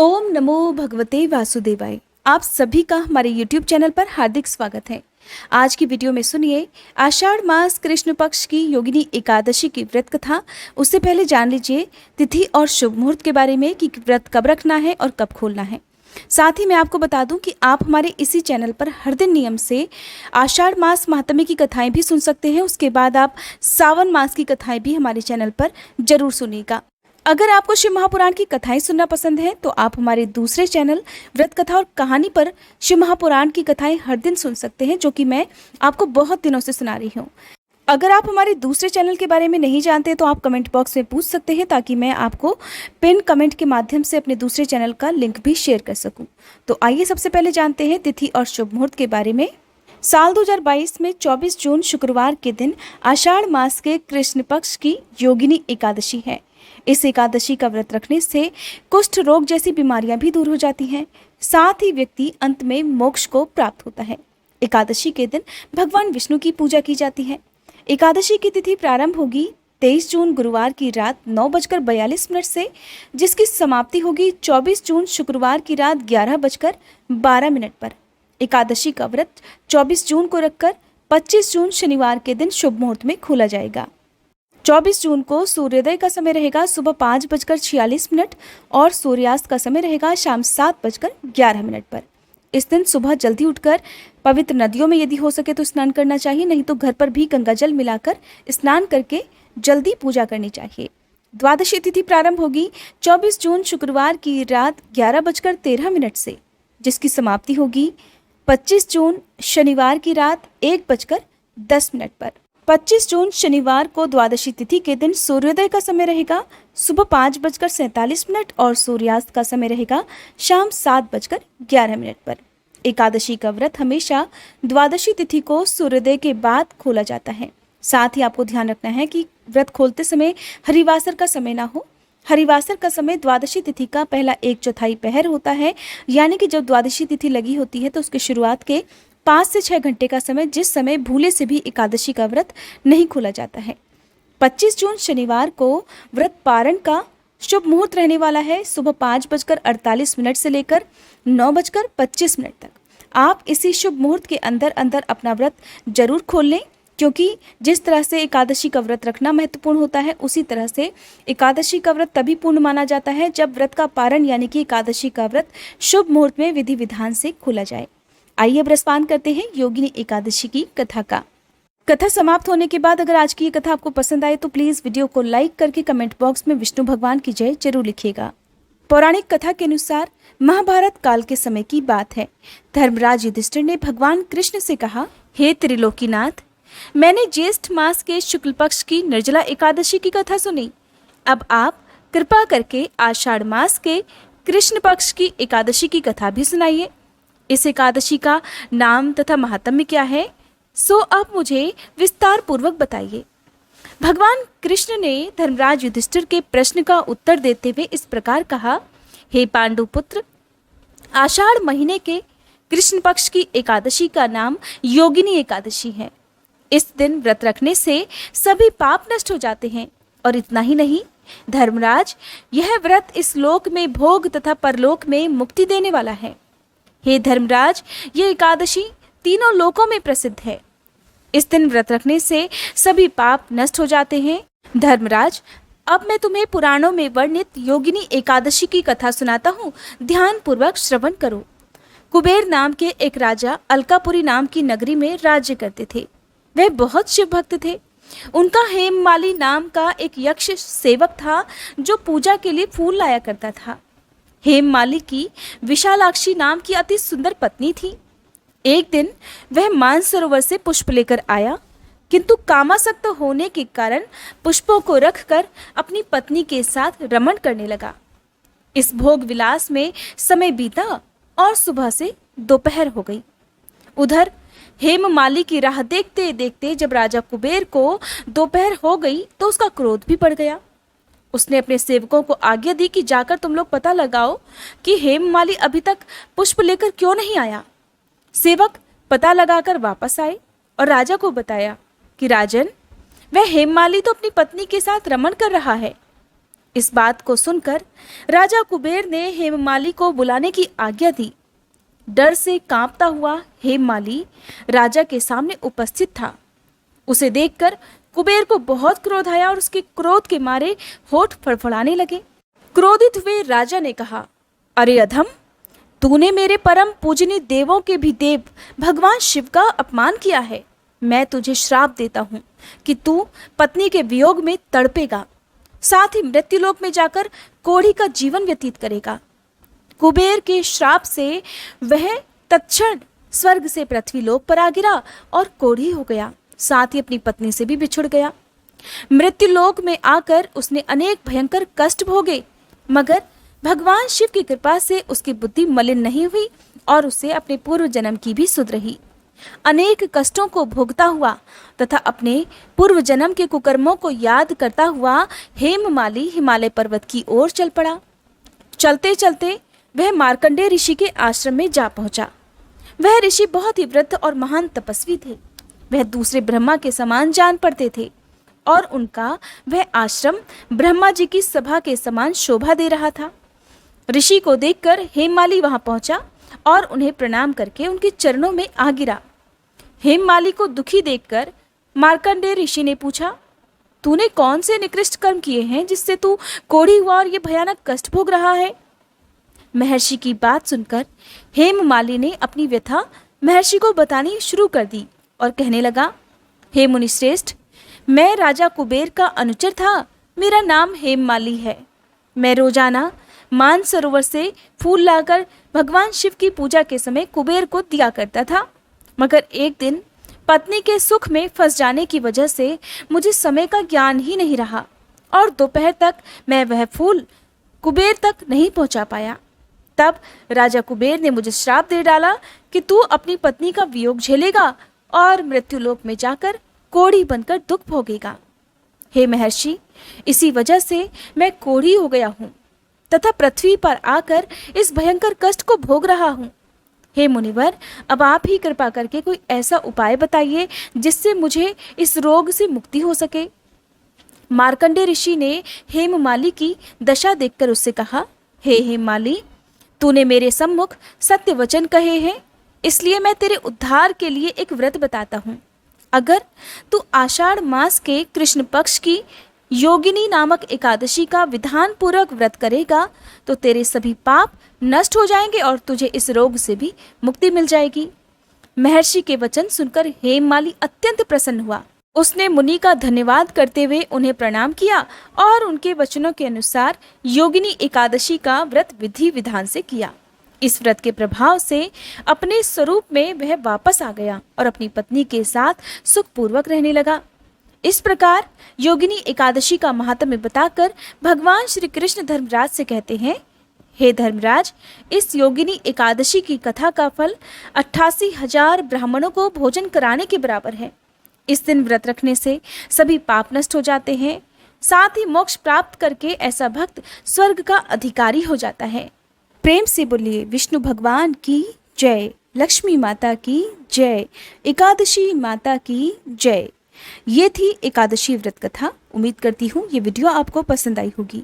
ओम नमो भगवते वासुदेवाय। आप सभी का हमारे YouTube चैनल पर हार्दिक स्वागत है। आज की वीडियो में सुनिए आषाढ़ मास कृष्ण पक्ष की योगिनी एकादशी की व्रत कथा। उससे पहले जान लीजिए तिथि और शुभ मुहूर्त के बारे में कि व्रत कब रखना है और कब खोलना है। साथ ही मैं आपको बता दूं कि आप हमारे इसी चैनल पर हर दिन नियम से आषाढ़ मास महात्म्य की कथाएं भी सुन सकते हैं। उसके बाद आप सावन मास की कथाएं भी हमारे चैनल पर जरूर सुनिएगा। अगर आपको शिव महापुराण की कथाएं सुनना पसंद है तो आप हमारे दूसरे चैनल व्रत कथा और कहानी पर शिव महापुराण की कथाएं हर दिन सुन सकते हैं, जो कि मैं आपको बहुत दिनों से सुना रही हूँ। अगर आप हमारे दूसरे चैनल के बारे में नहीं जानते तो आप कमेंट बॉक्स में पूछ सकते हैं, ताकि मैं आपको पिन कमेंट के माध्यम से अपने दूसरे चैनल का लिंक भी शेयर कर सकूं। तो आइए सबसे पहले जानते हैं तिथि और शुभ मुहूर्त के बारे में। साल 2022 में 24 जून शुक्रवार के दिन आषाढ़ मास के कृष्ण पक्ष की योगिनी एकादशी है। इस एकादशी का व्रत रखने से कुष्ठ रोग जैसी बीमारियां भी दूर हो जाती हैं। साथ ही व्यक्ति अंत में मोक्ष को प्राप्त होता है। एकादशी के दिन भगवान विष्णु की पूजा की जाती है। एकादशी की तिथि प्रारंभ होगी 23 जून गुरुवार की रात 9:42 से, जिसकी समाप्ति होगी 24 जून शुक्रवार की रात 11:12 पर। एकादशी का व्रत 24 जून को रखकर 25 जून शनिवार के दिन शुभ मुहूर्त में खोला जाएगा। 24 जून को सूर्योदय का समय रहेगा सुबह 5:46 और सूर्यास्त का समय रहेगा शाम 7:11 पर। इस दिन सुबह जल्दी उठकर पवित्र नदियों में यदि हो सके तो स्नान करना चाहिए, नहीं तो घर पर भी गंगा जल मिलाकर स्नान करके जल्दी पूजा करनी चाहिए। द्वादशी तिथि प्रारंभ होगी 24 जून शुक्रवार की रात 11:13 से, जिसकी समाप्ति होगी 25 जून शनिवार की रात 1:10 पर। 25 जून शनिवार को द्वादशी तिथि के दिन सूर्योदय का समय रहेगा सुबह 5:47 और सूर्यास्त का समय रहेगा शाम 7:11 पर। एकादशी का व्रत हमेशा द्वादशी तिथि को सूर्योदय के बाद खोला जाता है। साथ ही आपको ध्यान रखना है कि व्रत खोलते समय हरिवासर का समय ना हो। हरिवासर का समय द्वादशी तिथि का पहला 1/4 पहर होता है, यानी कि जब द्वादशी तिथि लगी होती है तो उसके शुरुआत के 5 से 6 घंटे का समय, जिस समय भूले से भी एकादशी का व्रत नहीं खोला जाता है। 25 जून शनिवार को व्रत पारण का शुभ मुहूर्त रहने वाला है सुबह 5:48 से लेकर 9:25 तक। आप इसी शुभ मुहूर्त के अंदर अंदर अपना व्रत जरूर खोल लें, क्योंकि जिस तरह से एकादशी का व्रत रखना महत्वपूर्ण होता है, उसी तरह से एकादशी का व्रत तभी पूर्ण माना जाता है जब व्रत का पारण यानी कि एकादशी का व्रत शुभ मुहूर्त में विधि विधान से खोला जाए। आइए अब रसपान करते हैं योगिनी एकादशी की कथा का। कथा समाप्त होने के बाद अगर आज की ये कथा आपको पसंद आए तो प्लीज वीडियो को लाइक करके कमेंट बॉक्स में विष्णु भगवान की जय जरूर लिखिएगा। पौराणिक कथा के अनुसार महाभारत काल के समय की बात है। धर्मराज युधिष्ठिर ने भगवान कृष्ण से कहा, हे त्रिलोकीनाथ, मैंने ज्येष्ठ मास के शुक्ल पक्ष की निर्जला एकादशी की कथा सुनी। अब आप कृपा करके आषाढ़ मास के कृष्ण पक्ष की एकादशी की कथा भी सुनाइए। इस एकादशी का नाम तथा महात्म्य क्या है, सो अब मुझे विस्तार पूर्वक बताइए। भगवान कृष्ण ने धर्मराज युधिष्ठिर के प्रश्न का उत्तर देते हुए इस प्रकार कहा, हे पांडुपुत्र, आषाढ़ महीने के कृष्ण पक्ष की एकादशी का नाम योगिनी एकादशी है। इस दिन व्रत रखने से सभी पाप नष्ट हो जाते हैं। और इतना ही नहीं धर्मराज, यह व्रत इस लोक में भोग तथा परलोक में मुक्ति देने वाला है। हे धर्मराज, ये एकादशी तीनों लोकों में प्रसिद्ध है। इस दिन व्रत रखने से सभी पाप नष्ट हो जाते हैं। धर्मराज, अब मैं तुम्हें पुराणों में वर्णित योगिनी एकादशी की कथा सुनाता हूँ, ध्यान पूर्वक श्रवण करो। कुबेर नाम के एक राजा अलकापुरी नाम की नगरी में राज्य करते थे। वे बहुत शिव भक्त थे। उनका हेममाली नाम का एक यक्ष सेवक था जो पूजा के लिए फूल लाया करता था। हेममाली की विशालाक्षी नाम की अति सुंदर पत्नी थी। एक दिन वह मानसरोवर से पुष्प लेकर आया, किंतु कामासक्त होने के कारण पुष्पों को रखकर अपनी पत्नी के साथ रमण करने लगा। इस भोग विलास में समय बीता और सुबह से दोपहर हो गई। उधर हेममाली की राह देखते देखते जब राजा कुबेर को दोपहर हो गई तो उसका क्रोध भी बढ़ गया। उसने अपने सेवकों को आज्ञा दी कि जाकर तुम लोग पता लगाओ कि हेममाली अभी तक पुष्प लेकर क्यों नहीं आया। सेवक पता लगाकर वापस आए और राजा को बताया कि राजन, वह हेममाली तो अपनी पत्नी के साथ रमण कर रहा है। इस बात को सुनकर राजा कुबेर ने हेममाली को बुलाने की आज्ञा दी। डर से कांपता हुआ हेममाली राजा के सामने उपस्थित था। उसे देखकर कुबेर को बहुत क्रोध आया और उसके क्रोध के मारे होठ फड़फड़ाने लगे। क्रोधित हुए राजा ने कहा, अरे अधम, तूने मेरे परम पूजनीय देवों के भी देव भगवान शिव का अपमान किया है। मैं तुझे श्राप देता हूँ कि तू पत्नी के वियोग में तड़पेगा, साथ ही मृत्युलोक में जाकर कोढ़ी का जीवन व्यतीत करेगा। कुबेर के श्राप से वह तत्क्षण स्वर्ग से पृथ्वी लोक पर आ गिरा और कोढ़ी हो गया, साथ ही अपनी पत्नी से भी बिछुड़ गया। मृत्युलोक में आकर उसने अनेक भयंकर कष्ट भोगे, मगर भगवान शिव की कृपा से उसकी बुद्धि मलिन नहीं हुई और उसे अपने पूर्व जन्म की भी सुध रही। अनेक कष्टों को भोगता हुआ तथा अपने पूर्व जन्म के कुकर्मों को याद करता हुआ हेममाली हिमालय पर्वत की ओर चल पड़ा। चलते चलते वह मार्कंडेय ऋषि के आश्रम में जा पहुंचा। वह ऋषि बहुत ही वृद्ध और महान तपस्वी थे। वह दूसरे ब्रह्मा के समान जान पड़ते थे और उनका वह आश्रम ब्रह्मा जी की सभा के समान शोभा दे रहा था। ऋषि को देखकर हेममाली वहां पहुंचा और उन्हें प्रणाम करके उनके चरणों में आ गिरा। हेममाली को दुखी देखकर मार्कंडेय ऋषि ने पूछा, तूने कौन से निकृष्ट कर्म किए हैं जिससे तू कोढ़ी हुआ और ये भयानक कष्ट भोग रहा है? महर्षि की बात सुनकर हेममाली ने अपनी व्यथा महर्षि को बतानी शुरू कर दी और कहने लगा, हे मुनि श्रेष्ठ, मैं राजा कुबेर का अनुचर था। मेरा नाम हेममाली है। मैं रोजाना मानसरोवर से फूल लाकर भगवान शिव की पूजा के समय कुबेर को दिया करता था, मगर एक दिन पत्नी के सुख में फंस जाने की वजह से मुझे समय का ज्ञान ही नहीं रहा और दोपहर तक मैं वह फूल कुबेर तक नहीं पहुंचा पाया। तब राजा कुबेर ने मुझे श्राप दे डाला कि तू अपनी पत्नी का वियोग झेलेगा और मृत्युलोक में जाकर कोढ़ी बनकर दुख भोगेगा। हे महर्षि, इसी वजह से मैं कोढ़ी हो गया हूँ तथा पृथ्वी पर आकर इस भयंकर कष्ट को भोग रहा हूँ। हे मुनिवर, अब आप ही कृपा करके कोई ऐसा उपाय बताइए जिससे मुझे इस रोग से मुक्ति हो सके। मार्कंडेय ऋषि ने हेममाली की दशा देखकर उससे कहा, हे हेममाली, तूने मेरे सम्मुख सत्य वचन कहे हैं, इसलिए मैं तेरे उद्धार के लिए एक व्रत बताता हूँ। अगर तू आषाढ़ मास के कृष्ण पक्ष की योगिनी नामक एकादशी का विधान पूर्वक व्रत करेगा तो तेरे सभी पाप नष्ट हो जाएंगे और तुझे इस रोग से भी मुक्ति मिल जाएगी। महर्षि के वचन सुनकर हेममाली अत्यंत प्रसन्न हुआ। उसने मुनि का धन्यवाद करते हुए उन्हें प्रणाम किया और उनके वचनों के अनुसार योगिनी एकादशी का व्रत विधि विधान से किया। इस व्रत के प्रभाव से अपने स्वरूप में वह वापस आ गया और अपनी पत्नी के साथ सुखपूर्वक रहने लगा। इस प्रकार योगिनी एकादशी का महात्म्य बताकर भगवान श्री कृष्ण धर्मराज से कहते हैं, हे धर्मराज, इस योगिनी एकादशी की कथा का फल 88,000 ब्राह्मणों को भोजन कराने के बराबर है। इस दिन व्रत रखने से सभी पाप नष्ट हो जाते हैं, साथ ही मोक्ष प्राप्त करके ऐसा भक्त स्वर्ग का अधिकारी हो जाता है। प्रेम से बोलिए विष्णु भगवान की जय, लक्ष्मी माता की जय, एकादशी माता की जय। ये थी एकादशी व्रत कथा। उम्मीद करती हूँ ये वीडियो आपको पसंद आई होगी।